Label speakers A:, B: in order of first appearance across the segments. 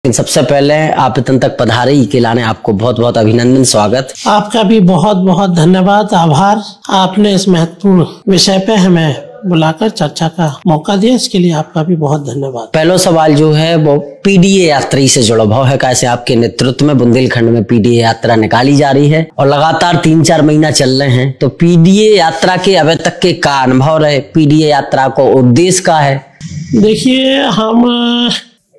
A: सबसे पहले आप इतन तक पधारे के लाने आपको बहुत बहुत अभिनंदन, स्वागत।
B: आपका भी बहुत बहुत धन्यवाद, आभार। आपने इस महत्वपूर्ण विषय पे हमें बुलाकर चर्चा का मौका दिया, इसके लिए आपका भी बहुत धन्यवाद।
A: पहला सवाल जो है वो पीडीए यात्रा से जुड़ा भाव है। कैसे आपके नेतृत्व में बुंदेलखंड में पीडीए यात्रा निकाली जा रही है और लगातार 3-4 महीना चल रहे हैं, तो पीडीए यात्रा के अभी तक के क्या अनुभव रहे? पीडीए यात्रा को उद्देश्य क्या है?
B: देखिए, हम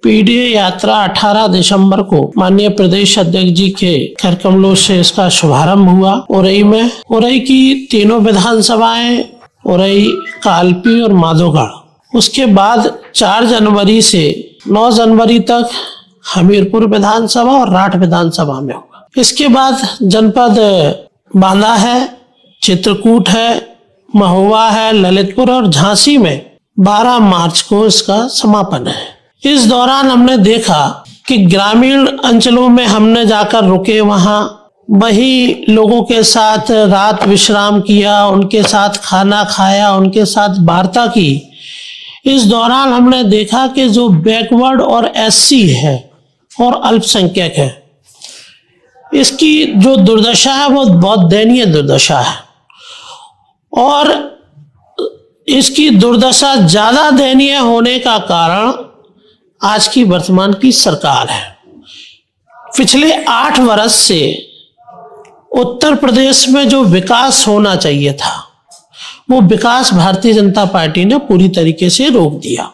B: पीडीए यात्रा 18 दिसंबर को माननीय प्रदेश अध्यक्ष जी के कर कमलों से इसका शुभारंभ हुआ। उरई में, उरई की तीनों विधानसभाएं, उरई, कालपी और माधोगढ़। उसके बाद 4 जनवरी से 9 जनवरी तक हमीरपुर विधानसभा और राठ विधानसभा में होगा। इसके बाद जनपद बांदा है, चित्रकूट है, महुआ है, ललितपुर और झांसी में 12 मार्च को इसका समापन है। इस दौरान हमने देखा कि ग्रामीण अंचलों में हमने जाकर रुके, वहां वही लोगों के साथ रात विश्राम किया, उनके साथ खाना खाया, उनके साथ वार्ता की। इस दौरान हमने देखा कि जो बैकवर्ड और एससी है और अल्पसंख्यक है, इसकी जो दुर्दशा है वो बहुत दयनीय दुर्दशा है। और इसकी दुर्दशा ज्यादा दयनीय होने का कारण आज की वर्तमान की सरकार है। पिछले 8 वर्ष से उत्तर प्रदेश में जो विकास होना चाहिए था, वो विकास भारतीय जनता पार्टी ने पूरी तरीके से रोक दिया।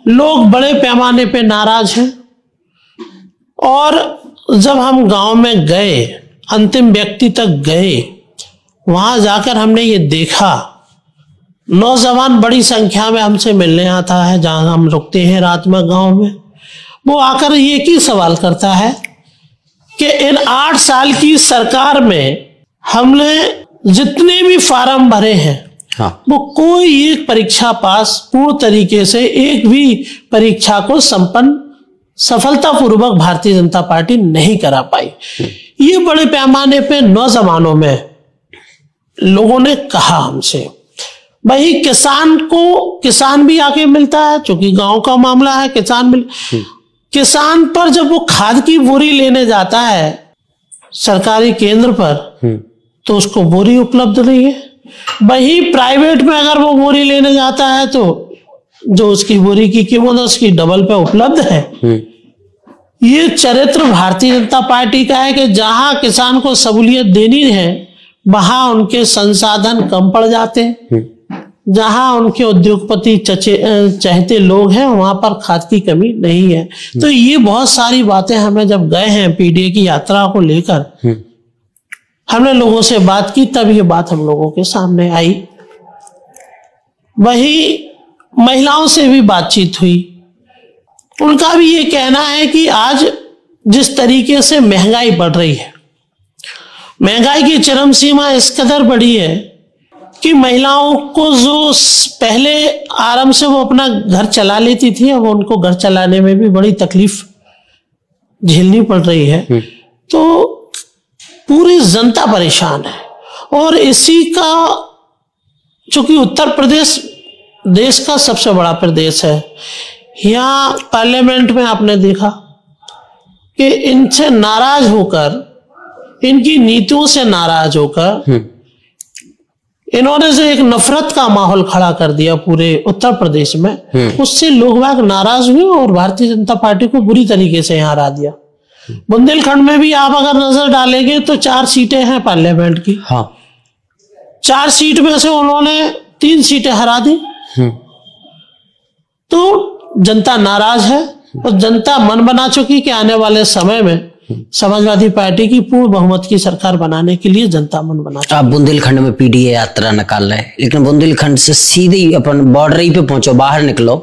B: लोग बड़े पैमाने पे नाराज हैं। और जब हम गांव में गए, अंतिम व्यक्ति तक गए, वहां जाकर हमने ये देखा, नौजवान बड़ी संख्या में हमसे मिलने आता है जहां हम रुकते हैं रात में गांव में। वो आकर एक ही सवाल करता है कि इन 8 साल की सरकार में हमने जितने भी फार्म भरे हैं, हाँ, वो कोई एक परीक्षा पास पूर्ण तरीके से एक भी परीक्षा को संपन्न सफलतापूर्वक भारतीय जनता पार्टी नहीं करा पाई। ये बड़े पैमाने पे नौजवानों में लोगों ने कहा हमसे। वही किसान भी आके मिलता है, क्योंकि गांव का मामला है, किसान पर जब वो खाद की बोरी लेने जाता है सरकारी केंद्र पर, तो उसको बोरी उपलब्ध नहीं है। वही प्राइवेट में अगर वो बोरी लेने जाता है तो जो उसकी बोरी की कीमत है उसकी डबल पे उपलब्ध है। ये चरित्र भारतीय जनता पार्टी का है कि जहां किसान को सहूलियत देनी है वहां उनके संसाधन कम पड़ जाते हैं। जहां उनके उद्योगपति चाहते लोग हैं वहां पर खाद की कमी नहीं है। तो ये बहुत सारी बातें हमें जब गए हैं पीडीए की यात्रा को लेकर, हमने लोगों से बात की, तब ये बात हम लोगों के सामने आई। वही महिलाओं से भी बातचीत हुई। उनका भी ये कहना है कि आज जिस तरीके से महंगाई बढ़ रही है, महंगाई की चरम सीमा इस कदर बढ़ी है कि महिलाओं को जो पहले आराम से वो अपना घर चला लेती थी, अब उनको घर चलाने में भी बड़ी तकलीफ झेलनी पड़ रही है। तो पूरी जनता परेशान है। और इसी का, चूंकि उत्तर प्रदेश देश का सबसे बड़ा प्रदेश है, यहाँ पार्लियामेंट में आपने देखा कि इनसे नाराज होकर, इनकी नीतियों से नाराज होकर इन्होंने जो एक नफरत का माहौल खड़ा कर दिया पूरे उत्तर प्रदेश में, उससे लोग बाग नाराज हुए और भारतीय जनता पार्टी को बुरी तरीके से यहाँ हरा दिया। बुंदेलखंड में भी आप अगर नजर डालेंगे तो 4 सीटें हैं पार्लियामेंट की, हाँ, 4 सीट में से उन्होंने 3 सीटें हरा दी। तो जनता नाराज है और जनता मन बना चुकी कि आने वाले समय में समाजवादी पार्टी की पूर्ण बहुमत की सरकार बनाने के लिए जनता मन बना चुकी।
A: आप बुंदेलखंड में पीडीए यात्रा निकाल रहे हैं, लेकिन बुंदेलखंड से सीधे अपन बॉर्डर पे पहुंचो, बाहर निकलो।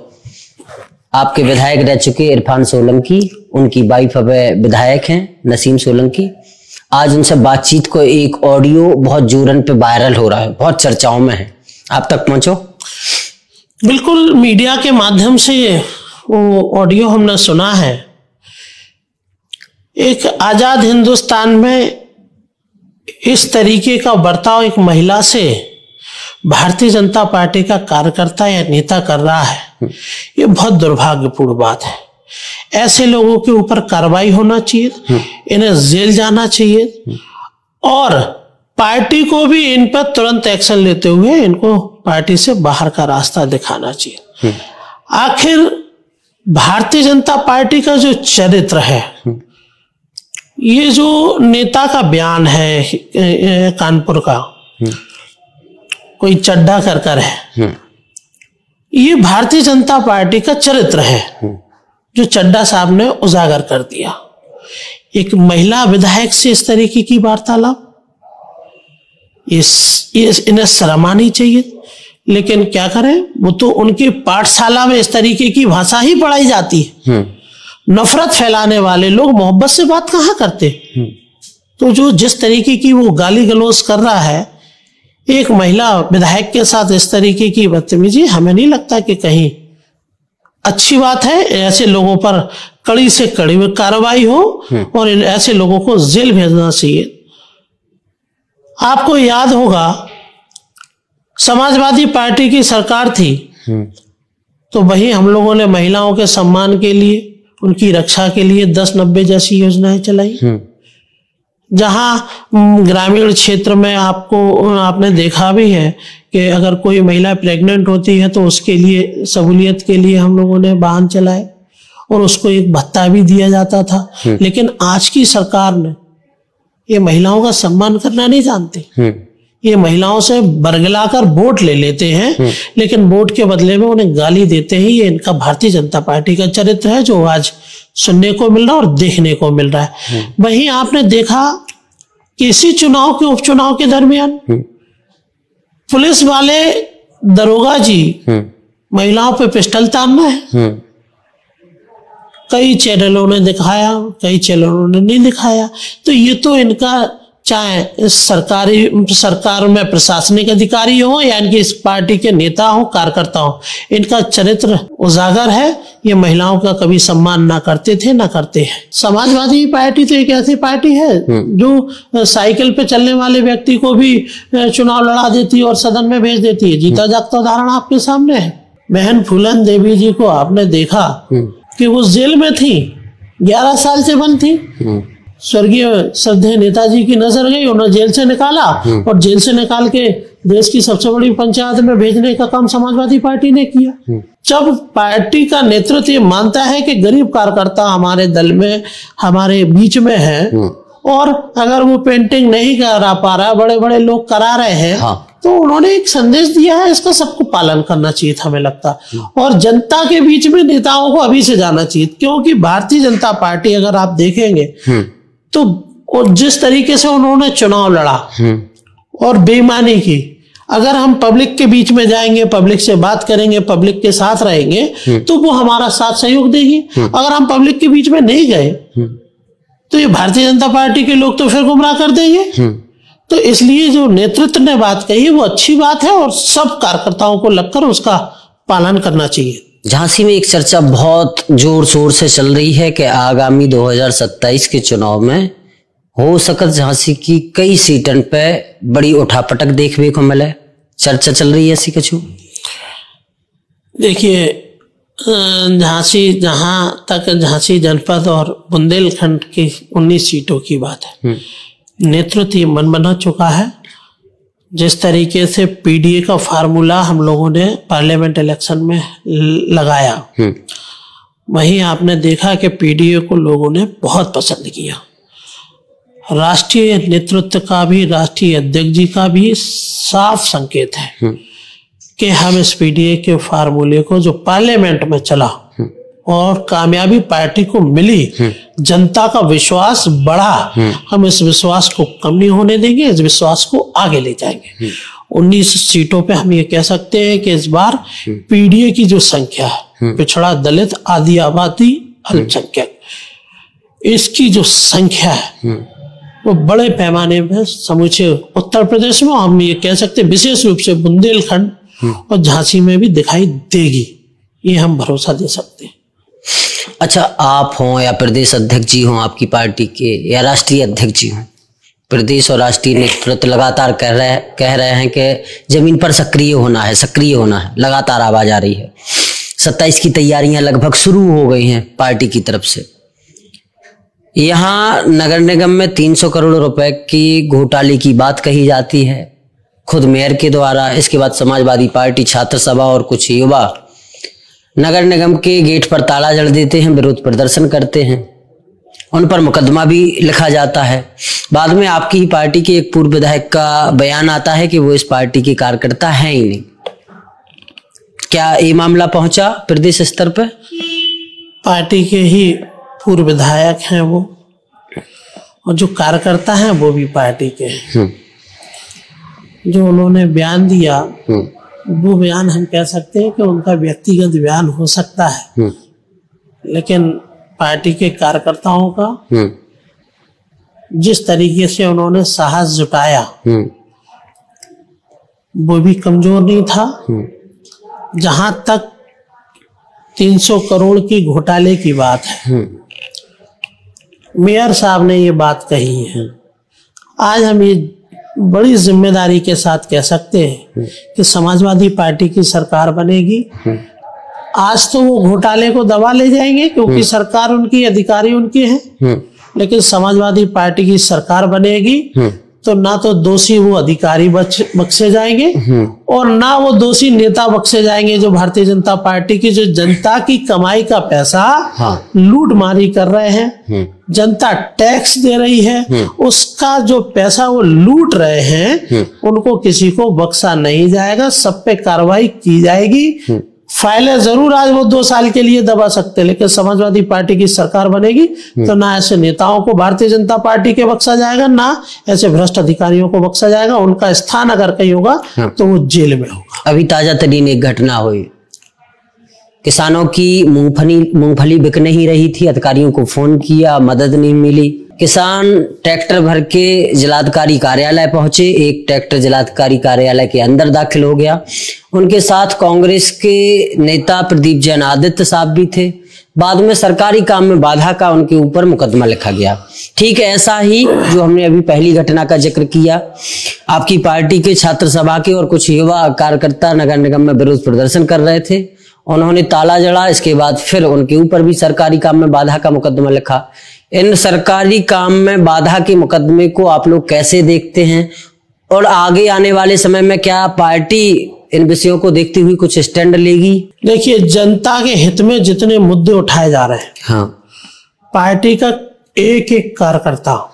A: आपके विधायक रह चुके इरफान सोलंकी, उनकी वाइफ अब विधायक हैं नसीम सोलंकी। आज उनसे बातचीत को एक ऑडियो बहुत जोरन पे वायरल हो रहा है, बहुत चर्चाओं में है, आप तक पहुंचो।
B: बिल्कुल, मीडिया के माध्यम से वो ऑडियो हमने सुना है। एक आजाद हिंदुस्तान में इस तरीके का बर्ताव एक महिला से भारतीय जनता पार्टी का कार्यकर्ता या नेता कर रहा है, ये बहुत दुर्भाग्यपूर्ण बात है। ऐसे लोगों के ऊपर कार्रवाई होना चाहिए, इन्हें जेल जाना चाहिए और पार्टी को भी इन पर तुरंत एक्शन लेते हुए इनको पार्टी से बाहर का रास्ता दिखाना चाहिए। आखिर भारतीय जनता पार्टी का जो चरित्र है, ये जो नेता का बयान है कानपुर का, कोई चड्ढा कर कर है, ये भारतीय जनता पार्टी का चरित्र है जो चड्ढा साहब ने उजागर कर दिया। एक महिला विधायक से इस तरीके की वार्तालाप, इन्हें शर्म आनी चाहिए। लेकिन क्या करें, वो तो उनकी पाठशाला में इस तरीके की भाषा ही पढ़ाई जाती है। नफरत फैलाने वाले लोग मोहब्बत से बात कहाँ करते। तो जो जिस तरीके की वो गाली गलौज कर रहा है एक महिला विधायक के साथ, इस तरीके की बदतमीजी, हमें नहीं लगता कि कहीं अच्छी बात है। ऐसे लोगों पर कड़ी से कड़ी कार्रवाई हो और ऐसे लोगों को जेल भेजना चाहिए। आपको याद होगा समाजवादी पार्टी की सरकार थी, तो वही हम लोगों ने महिलाओं के सम्मान के लिए, उनकी रक्षा के लिए 10-90 जैसी योजनाएं चलाई। जहां ग्रामीण क्षेत्र में आपने देखा भी है कि अगर कोई महिला प्रेग्नेंट होती है तो उसके लिए सहूलियत के लिए हम लोगों ने वाहन चलाए और उसको एक भत्ता भी दिया जाता था। लेकिन आज की सरकार ने ये महिलाओं का सम्मान करना नहीं जानती। ये महिलाओं से बरगलाकर वोट ले लेते हैं, लेकिन वोट के बदले में उन्हें गाली देते हैं। ये इनका भारतीय जनता पार्टी का चरित्र है जो आज सुनने को मिल रहा है और देखने को मिल रहा है। वहीं आपने देखा कि इसी चुनाव के उपचुनाव के दरमियान पुलिस वाले दरोगा जी महिलाओं पे पिस्टल तानना है। कई चैनलों ने दिखाया, कई चैनलों ने नहीं दिखाया। तो ये तो इनका, चाहे सरकार में प्रशासनिक अधिकारी हो या इनकी इस पार्टी के नेता हो, कार्यकर्ता हो, इनका चरित्र उजागर है। ये महिलाओं का कभी सम्मान ना करते थे, ना करते हैं। समाजवादी पार्टी तो एक ऐसी पार्टी है जो साइकिल पे चलने वाले व्यक्ति को भी चुनाव लड़ा देती है और सदन में भेज देती है। जीता जागता उदाहरण आपके सामने है। बहन फूलन देवी जी को आपने देखा कि वो जेल में थी, 11 साल से बंद थी। स्वर्गीय श्रद्धेय नेताजी की नजर गई, उन्हें जेल से निकाला और जेल से निकाल के देश की सबसे बड़ी पंचायत में भेजने का काम समाजवादी पार्टी ने किया। जब पार्टी का नेतृत्व ये मानता है कि गरीब कार्यकर्ता हमारे दल में, हमारे बीच में है और अगर वो पेंटिंग नहीं करा पा रहा, बड़े बड़े लोग करा रहे हैं, तो उन्होंने एक संदेश दिया है, इसका सबको पालन करना चाहिए था, हमें लगता। और जनता के बीच में नेताओं को अभी से जाना चाहिए, क्योंकि भारतीय जनता पार्टी अगर आप देखेंगे तो जिस तरीके से उन्होंने चुनाव लड़ा और बेईमानी की, अगर हम पब्लिक के बीच में जाएंगे, पब्लिक से बात करेंगे, पब्लिक के साथ रहेंगे, तो वो हमारा साथ सहयोग देगी। अगर हम पब्लिक के बीच में नहीं गए तो ये भारतीय जनता पार्टी के लोग तो फिर गुमराह कर देंगे। तो इसलिए जो नेतृत्व ने बात कही वो अच्छी बात है और सब कार्यकर्ताओं को लगकर उसका पालन करना चाहिए।
A: झांसी में एक चर्चा बहुत जोर शोर से चल रही है कि आगामी 2027 के चुनाव में हो सकत झांसी की कई सीटन पे बड़ी उठापटक देखने को मिले। चर्चा चल रही है ऐसी कछु?
B: देखिए, झांसी, जहां तक झांसी जनपद और बुंदेलखंड की 19 सीटों की बात है, नेतृत्व ये मन बना चुका है। जिस तरीके से पीडीए का फार्मूला हम लोगों ने पार्लियामेंट इलेक्शन में लगाया, वहीं आपने देखा कि पीडीए को लोगों ने बहुत पसंद किया। राष्ट्रीय नेतृत्व का भी, राष्ट्रीय अध्यक्ष जी का भी साफ संकेत है कि हम इस पीडीए के फार्मूले को जो पार्लियामेंट में चला और कामयाबी पार्टी को मिली, जनता का विश्वास बढ़ा, हम इस विश्वास को कम नहीं होने देंगे, इस विश्वास को आगे ले जाएंगे। 19 सीटों पे हम ये कह सकते हैं कि इस बार पीडीए की जो संख्या है, पिछड़ा, दलित, आदि आबादी, अल्पसंख्यक, इसकी जो संख्या है वो बड़े पैमाने में समूचे उत्तर प्रदेश में, हम ये कह सकते हैं विशेष रूप से बुंदेलखंड और झांसी में भी दिखाई देगी। ये हम भरोसा दे सकते हैं।
A: अच्छा, आप हों या प्रदेश अध्यक्ष जी हों आपकी पार्टी के, या राष्ट्रीय अध्यक्ष जी हों, प्रदेश और राष्ट्रीय नेतृत्व लगातार कह रहे हैं कि जमीन पर सक्रिय होना है, लगातार आवाज आ रही है। 27 की तैयारियां लगभग शुरू हो गई हैं पार्टी की तरफ से। यहाँ नगर निगम में 300 करोड़ रुपए की घोटाले की बात कही जाती है खुद मेयर के द्वारा। इसके बाद समाजवादी पार्टी, छात्र सभा और कुछ युवा नगर निगम के गेट पर ताला जड़ देते हैं, विरोध प्रदर्शन करते हैं, उन पर मुकदमा भी लिखा जाता है। बाद में आपकी ही पार्टी के एक पूर्व विधायक का बयान आता है कि वो इस पार्टी के कार्यकर्ता हैं ही नहीं। क्या ये मामला पहुंचा प्रदेश स्तर पर?
B: पार्टी के ही पूर्व विधायक हैं वो, और जो कार्यकर्ता हैं वो भी पार्टी के हैं। जो उन्होंने बयान दिया वो बयान हम कह सकते हैं कि उनका व्यक्तिगत बयान हो सकता है, लेकिन पार्टी के कार्यकर्ताओं का जिस तरीके से उन्होंने साहस जुटाया वो भी कमजोर नहीं था। जहां तक 300 करोड़ की घोटाले की बात है, मेयर साहब ने ये बात कही है। आज हम ये बड़ी जिम्मेदारी के साथ कह सकते हैं कि समाजवादी पार्टी की सरकार बनेगी। आज तो वो घोटाले को दबा ले जाएंगे क्योंकि सरकार उनकी, अधिकारी उनके हैं, लेकिन समाजवादी पार्टी की सरकार बनेगी तो ना तो दोषी वो अधिकारी बख्शे जाएंगे और ना वो दोषी नेता बख्शे जाएंगे जो भारतीय जनता पार्टी की, जो जनता की कमाई का पैसा लूट मारी कर रहे हैं, जनता टैक्स दे रही है, उसका जो पैसा वो लूट रहे हैं, उनको किसी को बख्शा नहीं जाएगा, सब पे कार्रवाई की जाएगी। फाइलें जरूर आज वो 2 साल के लिए दबा सकते, लेकिन समाजवादी पार्टी की सरकार बनेगी तो ना ऐसे नेताओं को भारतीय जनता पार्टी के बख्शा जाएगा, ना ऐसे भ्रष्ट अधिकारियों को बख्शा जाएगा। उनका स्थान अगर कहीं होगा तो वो जेल में होगा।
A: अभी ताजा तरीन एक घटना हुई, किसानों की मूंगफली बिक नहीं रही थी, अधिकारियों को फोन किया, मदद नहीं मिली। किसान ट्रैक्टर भर के जिलाधिकारी कार्यालय पहुंचे, एक ट्रैक्टर जिलाधिकारी कार्यालय के अंदर दाखिल हो गया। उनके साथ कांग्रेस के नेता प्रदीप जैन आदित्य साहब भी थे। बाद में सरकारी काम में बाधा का उनके ऊपर मुकदमा लिखा गया। ठीक है, ऐसा ही जो हमने अभी पहली घटना का जिक्र किया, आपकी पार्टी के छात्र सभा के और कुछ युवा कार्यकर्ता नगर निगम में विरोध प्रदर्शन कर रहे थे, उन्होंने ताला जड़ा। इसके बाद फिर उनके ऊपर भी सरकारी काम में बाधा का मुकदमा लिखा। इन सरकारी काम में बाधा के मुकदमे को आप लोग कैसे देखते हैं और आगे आने वाले समय में क्या पार्टी इन विषयों को देखती हुई कुछ स्टैंड लेगी?
B: देखिए, जनता के हित में जितने मुद्दे उठाए जा रहे हैं, पार्टी का एक एक कार्यकर्ता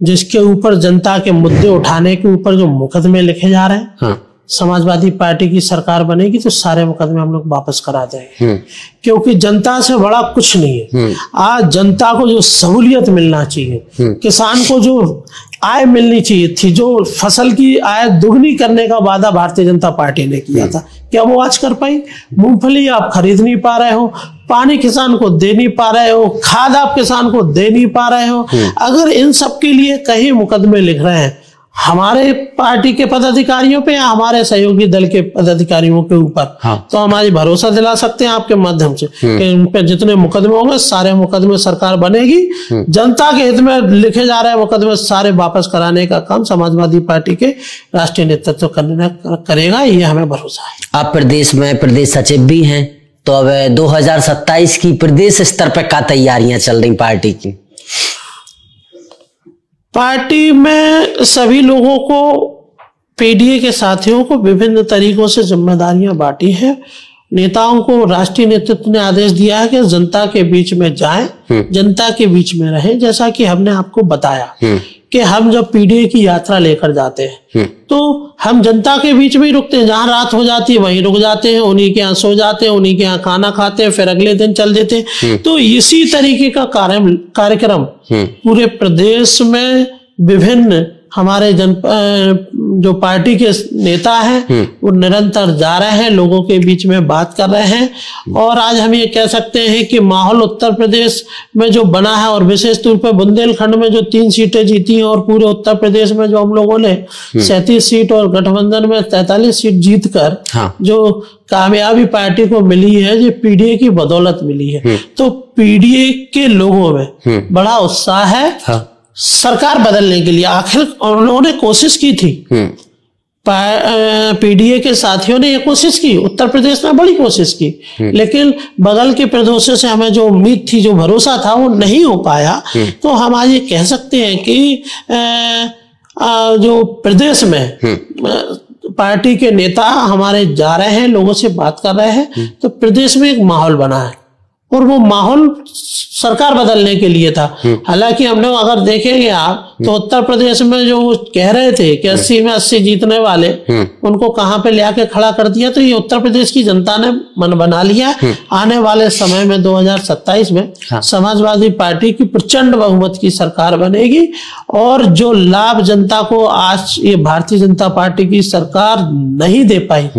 B: जिसके ऊपर जनता के मुद्दे उठाने के ऊपर जो मुकदमे लिखे जा रहे हैं, समाजवादी पार्टी की सरकार बनेगी तो सारे मुकदमे हम लोग वापस करा देंगे, क्योंकि जनता से बड़ा कुछ नहीं है। आज जनता को जो सहूलियत मिलना चाहिए, किसान को जो आय मिलनी चाहिए थी, जो फसल की आय दुगनी करने का वादा भारतीय जनता पार्टी ने किया था, क्या वो आज कर पाई? मूंगफली आप खरीद नहीं पा रहे हो, पानी किसान को दे नहीं पा रहे हो, खाद आप किसान को दे नहीं पा रहे हो। अगर इन सब के लिए कहीं मुकदमे लिख रहे हैं हमारे पार्टी के पदाधिकारियों पे या हमारे सहयोगी दल के पदाधिकारियों के ऊपर, तो हमारी भरोसा दिला सकते हैं आपके माध्यम से कि उन पे जितने मुकदमे होंगे सारे मुकदमे सरकार बनेगी। जनता के हित में लिखे जा रहे मुकदमे सारे वापस कराने का काम समाजवादी पार्टी के राष्ट्रीय नेतृत्व करेगा, ये हमें भरोसा है।
A: आप प्रदेश में प्रदेश सचिव भी हैं, तो अब 2027 की प्रदेश स्तर पर क्या तैयारियां चल रही पार्टी की?
B: पार्टी में सभी लोगों को, पीडीए के साथियों को विभिन्न तरीकों से जिम्मेदारियां बांटी है। नेताओं को राष्ट्रीय नेतृत्व ने आदेश दिया है कि जनता के बीच में जाएं, जनता के बीच में रहें। जैसा कि हमने आपको बताया कि हम जब पीडीए की यात्रा लेकर जाते हैं तो हम जनता के बीच में ही रुकते हैं, जहां रात हो जाती है वहीं रुक जाते हैं, उन्हीं के यहाँ सो जाते हैं, उन्हीं के यहाँ खाना खाते हैं, फिर अगले दिन चल देते हैं। तो इसी तरीके का कार्यक्रम पूरे प्रदेश में विभिन्न हमारे जो पार्टी के नेता हैं वो निरंतर जा रहे हैं, लोगों के बीच में बात कर रहे हैं। और आज हम ये कह सकते हैं कि माहौल उत्तर प्रदेश में जो बना है, और विशेष तौर पर बुंदेलखंड में जो 3 सीटें जीती हैं, और पूरे उत्तर प्रदेश में जो हम लोगों ने 37 सीट और गठबंधन में 43 सीट जीतकर जो कामयाबी पार्टी को मिली है, ये पीडीए की बदौलत मिली है। तो पीडीए के लोगों में बड़ा उत्साह है सरकार बदलने के लिए। आखिर उन्होंने कोशिश की थी पीडीए के साथियों ने ये कोशिश की, उत्तर प्रदेश में बड़ी कोशिश की, लेकिन बगल के प्रदेशों से हमें जो उम्मीद थी, जो भरोसा था, वो नहीं हो पाया। तो हम आज ये कह सकते हैं कि जो प्रदेश में पार्टी के नेता हमारे जा रहे हैं, लोगों से बात कर रहे हैं, तो प्रदेश में एक माहौल बना है, और वो माहौल सरकार बदलने के लिए था। हालांकि हम लोग अगर देखेंगे आप, तो उत्तर प्रदेश में जो कह रहे थे कि 80 में 80 जीतने वाले, उनको कहां पे ले आके खड़ा कर दिया। तो ये उत्तर प्रदेश की जनता ने मन बना लिया। आने वाले समय में 2027 में समाजवादी पार्टी की प्रचंड बहुमत की सरकार बनेगी, और जो लाभ जनता को आज ये भारतीय जनता पार्टी की सरकार नहीं दे पाई,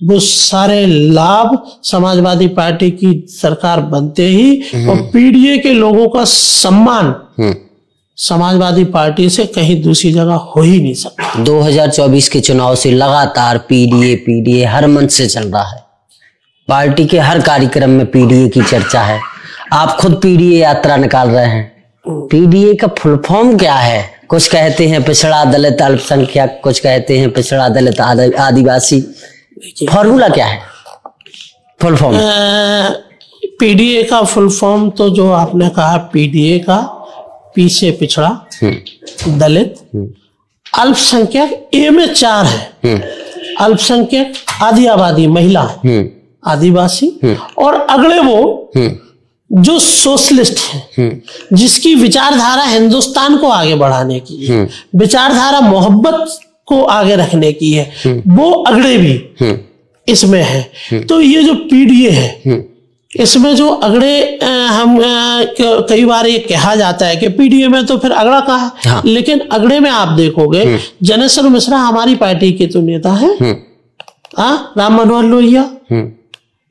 B: वो सारे लाभ समाजवादी पार्टी की सरकार बनते ही, और पीडीए के लोगों का सम्मान समाजवादी पार्टी से कहीं दूसरी जगह हो ही नहीं सकता।
A: 2024 के चुनाव से लगातार पीडीए हर मंच से चल रहा है। पार्टी के हर कार्यक्रम में पीडीए की चर्चा है। आप खुद पीडीए यात्रा निकाल रहे हैं। पीडीए का फुल फॉर्म क्या है? कुछ कहते हैं पिछड़ा दलित अल्पसंख्यक, कुछ कहते हैं पिछड़ा दलित आदिवासी। फॉर्मूला क्या है, फुल फॉर्म?
B: पीडीए का फुल फॉर्म तो जो आपने कहा, पीडीए का पी से पिछड़ा, दलित, अल्पसंख्यक, ए में 4 है। अल्पसंख्यक, आदि आबादी, महिला, आदिवासी, और अगले वो जो सोशलिस्ट है, जिसकी विचारधारा हिंदुस्तान को आगे बढ़ाने की है, विचारधारा मोहब्बत को आगे रखने की है, वो अगड़े भी इसमें है। तो ये जो पीडीए है, इसमें जो अगड़े, हम कई बार ये कहा जाता है कि पीडीए में तो फिर अगड़ा कहा। हाँ। लेकिन अगड़े में आप देखोगे, जनेश्वर मिश्रा हमारी पार्टी के तो नेता है, राम मनोहर लोहिया,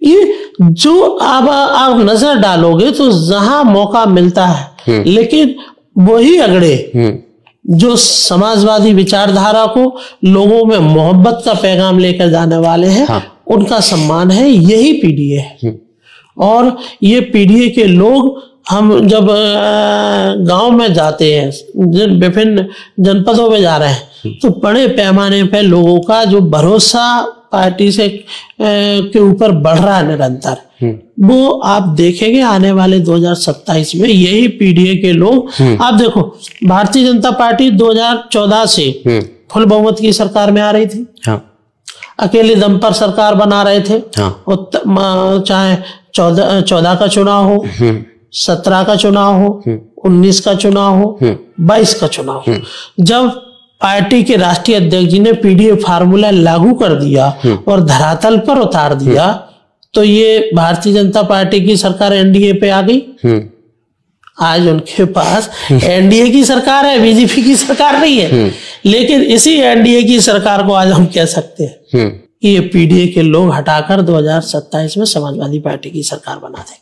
B: ये जो आप नजर डालोगे तो जहां मौका मिलता है, लेकिन वही अगड़े जो समाजवादी विचारधारा को लोगों में मोहब्बत का पैगाम लेकर जाने वाले हैं, हाँ। उनका सम्मान है, यही पीडीए है। और ये पीडीए के लोग, हम जब गांव में जाते हैं, विभिन्न जनपदों में जा रहे हैं, तो बड़े पैमाने पे लोगों का जो भरोसा पार्टी से के ऊपर बढ़ रहा है निरंतर, वो आप देखेंगे आने वाले 2027 में यही पीडीए के लोग। आप देखो, भारतीय जनता पार्टी 2014 से फुल बहुमत की सरकार में आ रही थी। हाँ। अकेले दम पर सरकार बना रहे थे। हाँ। चाहे 14 का चुनाव हो, 17 का चुनाव हो, 19 का चुनाव हो, 22 का चुनाव हो, जब पार्टी के राष्ट्रीय अध्यक्ष जी ने पीडीए फार्मूला लागू कर दिया और धरातल पर उतार दिया, तो ये भारतीय जनता पार्टी की सरकार एनडीए पे आ गई। आज उनके पास एनडीए की सरकार है, बीजेपी की सरकार नहीं है। लेकिन इसी एनडीए की सरकार को आज हम कह सकते हैं कि ये पीडीए के लोग हटाकर 2027 में समाजवादी पार्टी की सरकार बना देंगे।